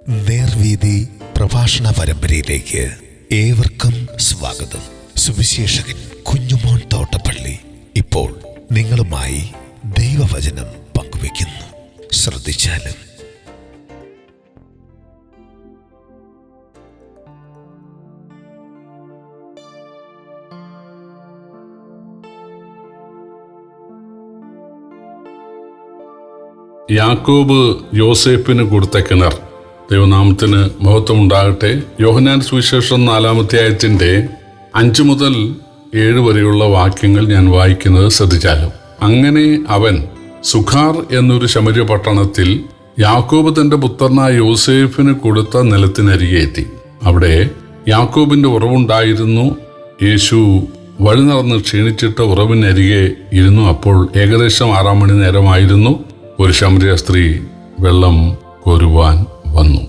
നേർവീതി പ്രഭാഷണ പരമ്പരയിലേക്ക് ഏവർക്കും സ്വാഗതം. സുവിശേഷകൻ കുഞ്ഞുമോൻ തോട്ടപ്പള്ളി ഇപ്പോൾ നിങ്ങളുമായി ദൈവവചനം പങ്കുവയ്ക്കുന്നു. ശ്രദ്ധിച്ചാലും. യാക്കോബ് യോസേപ്പിന് കൊടുത്ത കിണർ. ദൈവനാമത്തിന് മഹത്വമുണ്ടാകട്ടെ. യോഹന്നാൻ സുവിശേഷം 4-ാം അധ്യായത്തിന്റെ 5 മുതൽ 7 വരെയുള്ള വാക്യങ്ങൾ ഞാൻ വായിക്കുന്നത് ശ്രദ്ധിച്ചാലും. അങ്ങനെ അവൻ സുഖാർ എന്നൊരു ശമര്യ പട്ടണത്തിൽ യാക്കോബ് തന്റെ പുത്രനായ യോസേഫിന് കൊടുത്ത നിലത്തിനരികെ എത്തി. അവിടെ യാക്കോബിന്റെ ഉറവുണ്ടായിരുന്നു. യേശു വഴി നടന്ന് ക്ഷീണിച്ചിട്ട് ഉറവിനരികെ ഇരുന്നു. അപ്പോൾ ഏകദേശം 6 മണി നേരമായിരുന്നു. ഒരു ശമര്യ സ്ത്രീ വെള്ളം കോരുവാൻ വന്നു.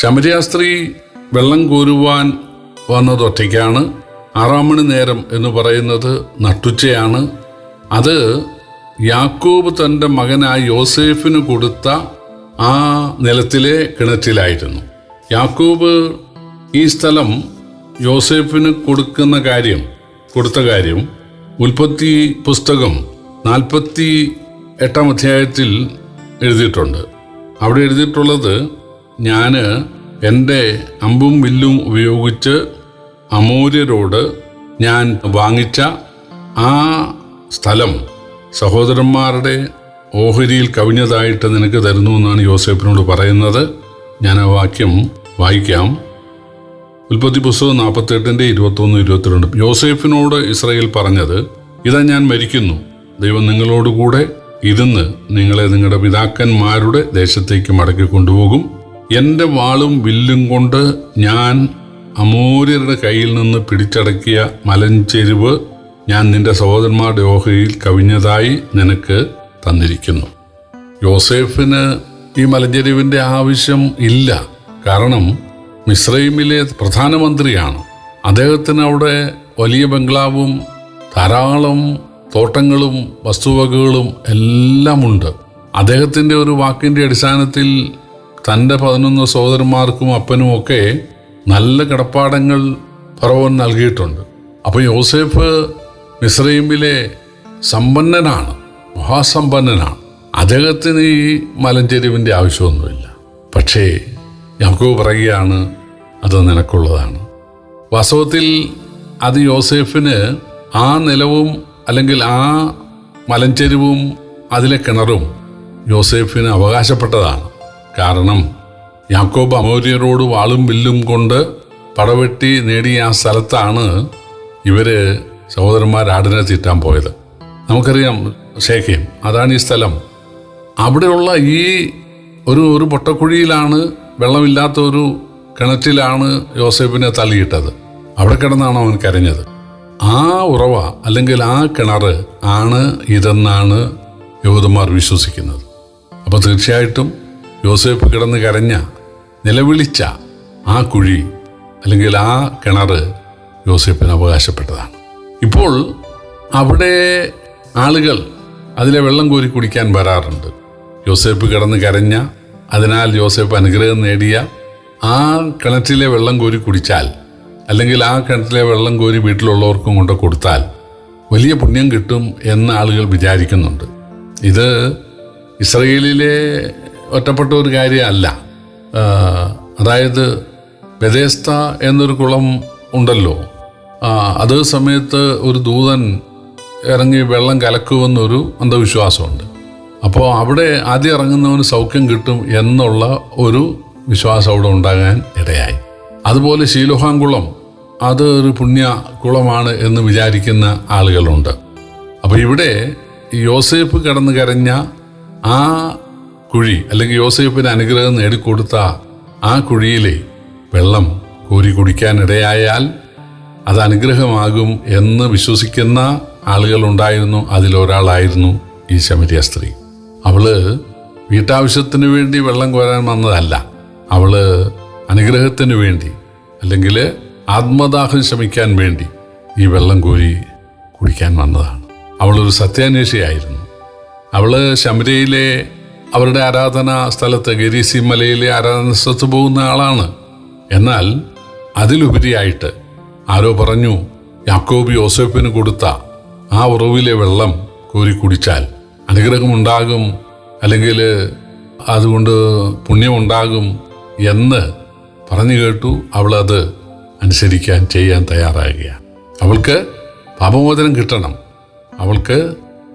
ശമര്യ സ്ത്രീ വെള്ളം കോരുവാൻ വന്നത് ഒറ്റയ്ക്കാണ്. 6 മണി നേരം എന്ന് പറയുന്നത് നട്ടുച്ചയാണ്. അത് യാക്കോബ് തൻ്റെ മകനായ യോസേഫിന് കൊടുത്ത ആ നിലത്തിലെ കിണറ്റിലായിരുന്നു. യാക്കോബ് ഈ സ്ഥലം യോസേഫിന് കൊടുത്ത കാര്യം ഉൽപ്പത്തി പുസ്തകം 48-ാം അധ്യായത്തിൽ എഴുതിയിട്ടുണ്ട്. അവിടെ എഴുതിയിട്ടുള്ളത്, ഞാൻ എൻ്റെ അമ്പും വില്ലും ഉപയോഗിച്ച് അമോര്യരോട് ഞാൻ വാങ്ങിച്ച ആ സ്ഥലം സഹോദരന്മാരുടെ ഓഹരിയിൽ കവിഞ്ഞതായിട്ട് നിനക്ക് തരുന്നു എന്നാണ് യോസേഫിനോട് പറയുന്നത്. ഞാൻ ആ വാക്യം വായിക്കാം. ഉൽപ്പത്തി പുസ്തകം 48-ന്റെ 21-22. യോസേഫിനോട് ഇസ്രായേൽ പറഞ്ഞത്, ഇതാ ഞാൻ മരിക്കുന്നു. ദൈവം നിങ്ങളോടുകൂടെ ഇരുന്ന് നിങ്ങളെ നിങ്ങളുടെ പിതാക്കന്മാരുടെ ദേശത്തേക്ക് മടക്കി കൊണ്ടുപോകും. എൻ്റെ വാളും വില്ലും കൊണ്ട് ഞാൻ അമോര്യരുടെ കയ്യിൽ നിന്ന് പിടിച്ചടക്കിയ മലഞ്ചെരിവ് ഞാൻ നിന്റെ സഹോദരന്മാരുടെ ഓഹരിയിൽ കവിഞ്ഞതായി നിനക്ക് തന്നിരിക്കുന്നു. യോസേഫിന് ഈ മലഞ്ചെരിവിൻ്റെ ആവശ്യം ഇല്ല. കാരണം മിസ്രൈമിലെ പ്രധാനമന്ത്രിയാണ്. അദ്ദേഹത്തിന് അവിടെ വലിയ ബംഗ്ലാവും ധാരാളം തോട്ടങ്ങളും വസ്തുവകകളും എല്ലാം ഉണ്ട്. അദ്ദേഹത്തിൻ്റെ ഒരു വാക്കിൻ്റെ അടിസ്ഥാനത്തിൽ തൻ്റെ 11 സഹോദരന്മാർക്കും അപ്പനും ഒക്കെ നല്ല കിടപ്പാടങ്ങൾ ഫറവോൻ നൽകിയിട്ടുണ്ട്. അപ്പോൾ യോസേഫ് മിസ്രൈമിലെ സമ്പന്നനാണ്, മഹാസമ്പന്നനാണ്. അദ്ദേഹത്തിന് ഈ മലഞ്ചെരിവിൻ്റെ ആവശ്യമൊന്നുമില്ല. പക്ഷേ യാക്കോബ് പറയുകയാണ്, അത് നിനക്കുള്ളതാണ്. വാസ്തവത്തിൽ അത് യോസേഫിന് ആ നിലവും അല്ലെങ്കിൽ ആ മലഞ്ചെരിവും അതിലെ കിണറും യോസേഫിന് അവകാശപ്പെട്ടതാണ്. കാരണം യാക്കോബ് അമോര്യരോട് വാളും വില്ലും കൊണ്ട് പടവെട്ടി നേടിയ ആ സ്ഥലത്താണ് ഇവര് സഹോദരന്മാർ ആടിനെ തീറ്റാൻ പോയത്. നമുക്കറിയാം, ശേഖേം, അതാണ് ഈ സ്ഥലം. അവിടെയുള്ള ഈ ഒരു പൊട്ടക്കുഴിയിലാണ്, വെള്ളമില്ലാത്ത ഒരു കിണറ്റിലാണ് യോസേഫിനെ തള്ളിയിട്ടത്. അവിടെ കിടന്നാണ് അവൻ കരഞ്ഞത്. ആ ഉറവ അല്ലെങ്കിൽ ആ കിണർ ആണ് ഇതെന്നാണ് യഹൂദന്മാർ വിശ്വസിക്കുന്നത്. അപ്പോൾ തീർച്ചയായിട്ടും യോസേഫ് കിടന്ന് കരഞ്ഞ, നിലവിളിച്ച ആ കുഴി അല്ലെങ്കിൽ ആ കിണർ യോസേഫിന് അവകാശപ്പെട്ടതാണ്. ഇപ്പോൾ അവിടെ ആളുകൾ അതിലെ വെള്ളം കോരി കുടിക്കാൻ വരാറുണ്ട്. യോസേഫ് കിടന്ന് കരഞ്ഞ, അതിനാൽ യോസേഫ് അനുഗ്രഹം നേടിയ ആ കിണറ്റിലെ വെള്ളം കോരി കുടിച്ചാൽ അല്ലെങ്കിൽ ആ കിണറ്റിലെ വെള്ളം കോരി വീട്ടിലുള്ളവർക്കും കൊണ്ട് കൊടുത്താൽ വലിയ പുണ്യം കിട്ടും എന്ന് ആളുകൾ വിചാരിക്കുന്നുണ്ട്. ഇത് ഇസ്രയേലിലെ ഒറ്റപ്പെട്ട ഒരു കാര്യമല്ല. അതായത് ബെഥേസ്ത എന്നൊരു കുളം ഉണ്ടല്ലോ, അതേ സമയത്ത് ഒരു ദൂതൻ ഇറങ്ങി വെള്ളം കലക്കുമെന്നൊരു അന്ധവിശ്വാസമുണ്ട്. അപ്പോൾ അവിടെ ആദ്യം ഇറങ്ങുന്നവന് സൗഖ്യം കിട്ടും എന്നുള്ള ഒരു വിശ്വാസം അവിടെ ഉണ്ടാകാൻ ഇടയായി. അതുപോലെ ശീലോഹാം കുളം, അത് ഒരു പുണ്യ കുളമാണ് എന്ന് വിചാരിക്കുന്ന ആളുകളുണ്ട്. അപ്പോൾ ഇവിടെ യോസേഫ് കിടന്ന് കരഞ്ഞ ആ കുഴി അല്ലെങ്കിൽ യോസേഫിന് അനുഗ്രഹം നേടിക്കൊടുത്ത ആ കുഴിയിലെ വെള്ളം കോരി കുടിക്കാനിടയായാൽ അത് അനുഗ്രഹമാകും എന്ന് വിശ്വസിക്കുന്ന ആളുകളുണ്ടായിരുന്നു. അതിലൊരാളായിരുന്നു ഈ ശമര്യ സ്ത്രീ. അവള് വീട്ടാവശ്യത്തിന് വേണ്ടി വെള്ളം കോരാൻ വന്നതല്ല. അവള് അനുഗ്രഹത്തിന് വേണ്ടി അല്ലെങ്കിൽ ആത്മദാഹം ശമിക്കാൻ വേണ്ടി ഈ വെള്ളം കോരി കുടിക്കാൻ വന്നതാണ്. അവളൊരു സത്യാന്വേഷിയായിരുന്നു. അവള് ശമര്യയിലെ അവരുടെ ആരാധനാ സ്ഥലത്ത്, ഗെരീസി മലയിലെ ആരാധന സ്ഥലത്ത് പോകുന്ന ആളാണ്. എന്നാൽ അതിലുപരിയായിട്ട് ആരോ പറഞ്ഞു, യാക്കോബ് യോസേപ്പിന് കൊടുത്ത ആ ഉറവിലെ വെള്ളം കോരി കുടിച്ചാൽ അനുഗ്രഹമുണ്ടാകും, അല്ലെങ്കിൽ അതുകൊണ്ട് പുണ്യമുണ്ടാകും എന്ന് പറഞ്ഞു കേട്ടു. അവളത് അനുസരിക്കാൻ, ചെയ്യാൻ തയ്യാറാകുകയാണ്. അവൾക്ക് പാപമോചനം കിട്ടണം, അവൾക്ക്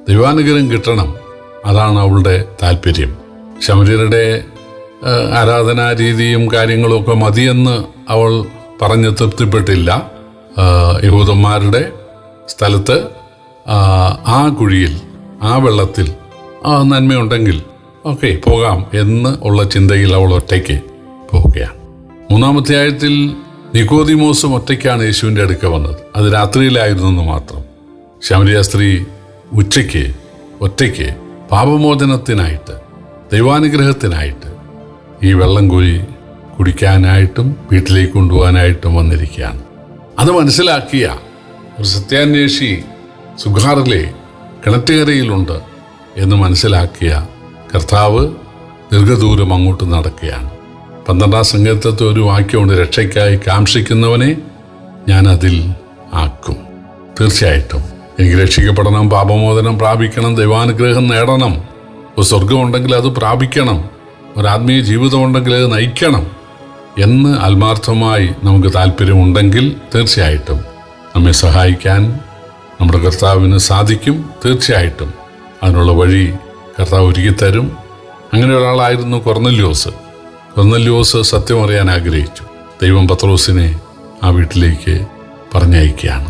ദൈവാനുഗ്രഹം കിട്ടണം. അതാണ് അവളുടെ താല്പര്യം. ശമര്യരുടെ ആരാധനാ രീതിയും കാര്യങ്ങളും ഒക്കെ മതിയെന്ന് അവൾ പറഞ്ഞ് തൃപ്തിപ്പെട്ടില്ല. യഹൂദന്മാരുടെ സ്ഥലത്ത് ആ കുഴിയിൽ, ആ വെള്ളത്തിൽ നന്മയുണ്ടെങ്കിൽ ഓക്കെ പോകാം എന്ന് ഉള്ള ചിന്തയിൽ അവൾ ഒറ്റയ്ക്ക് പോവുകയാണ്. 3-ാം അധ്യായത്തിൽ നിക്കോദിമോസും ഒറ്റയ്ക്കാണ് യേശുവിൻ്റെ അടുക്ക വന്നത്. അത് രാത്രിയിലായിരുന്നെന്ന് മാത്രം. ശമരിയ സ്ത്രീ ഉച്ചയ്ക്ക് ഒറ്റയ്ക്ക് പാപമോചനത്തിനായിട്ട്, ദൈവാനുഗ്രഹത്തിനായിട്ട് ഈ വെള്ളം കോരി കുടിക്കാനായിട്ടും വീട്ടിലേക്ക് കൊണ്ടുപോകാനായിട്ടും വന്നിരിക്കുകയാണ്. അത് മനസ്സിലാക്കിയ ഒരു സത്യാന്വേഷി സുഖാറിലെ കിണറ്റുകരയിലുണ്ട് എന്ന് മനസ്സിലാക്കിയ കർത്താവ് ദീർഘദൂരം അങ്ങോട്ട് നടക്കുകയാണ്. 12-ാം സങ്കീർത്തനത്തെ ഒരു വാക്യമുണ്ട്, രക്ഷയ്ക്കായി കാംക്ഷിക്കുന്നവനെ ഞാൻ അതിൽ ആക്കും. തീർച്ചയായിട്ടും എനിക്ക് രക്ഷിക്കപ്പെടണം, പാപമോചനം പ്രാപിക്കണം, ദൈവാനുഗ്രഹം നേടണം, ഒരു സ്വർഗമുണ്ടെങ്കിൽ അത് പ്രാപിക്കണം, ഒരു ആത്മീയ ജീവിതമുണ്ടെങ്കിൽ അത് നയിക്കണം എന്ന് ആത്മാർത്ഥമായി നമുക്ക് താല്പര്യമുണ്ടെങ്കിൽ തീർച്ചയായിട്ടും നമ്മെ സഹായിക്കാൻ നമ്മുടെ കർത്താവിന് സാധിക്കും. തീർച്ചയായിട്ടും അതിനുള്ള വഴി കർത്താവ് ഒരുക്കി തരും. അങ്ങനെ ഒരാളായിരുന്നു കൊർന്നല്യോസ്. കൊർന്നല്യോസ് സത്യം അറിയാൻ ആഗ്രഹിച്ചു. ദൈവം പത്രോസിനെ ആ വീട്ടിലേക്ക് പറഞ്ഞയക്കുകയാണ്.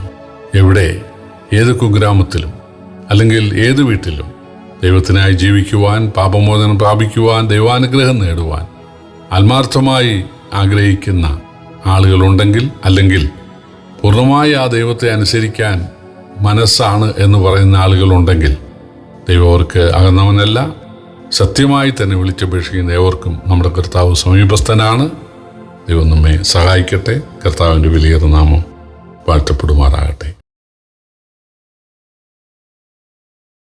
എവിടെ, ഏത് കുഗ്രാമത്തിലും അല്ലെങ്കിൽ ഏത് വീട്ടിലും ദൈവത്തിനായി ജീവിക്കുവാൻ, പാപമോചനം പ്രാപിക്കുവാൻ, ദൈവാനുഗ്രഹം നേടുവാൻ ആത്മാർത്ഥമായി ആഗ്രഹിക്കുന്ന ആളുകളുണ്ടെങ്കിൽ, അല്ലെങ്കിൽ പൂർണ്ണമായി ആ ദൈവത്തെ അനുസരിക്കാൻ മനസ്സാണ് എന്ന് പറയുന്ന ആളുകളുണ്ടെങ്കിൽ, ദൈവം അവർക്ക് അകന്നവനല്ല, സത്യമായി തന്നെ വിളിച്ചപേക്ഷിക്കുന്ന ഏവർക്കും നമ്മുടെ കർത്താവ് സമീപസ്ഥനാണ്. ദൈവം നമ്മെ സഹായിക്കട്ടെ. കർത്താവിൻ്റെ വലിയ നാമം വാഴ്ത്തപ്പെടുമാറാകട്ടെ.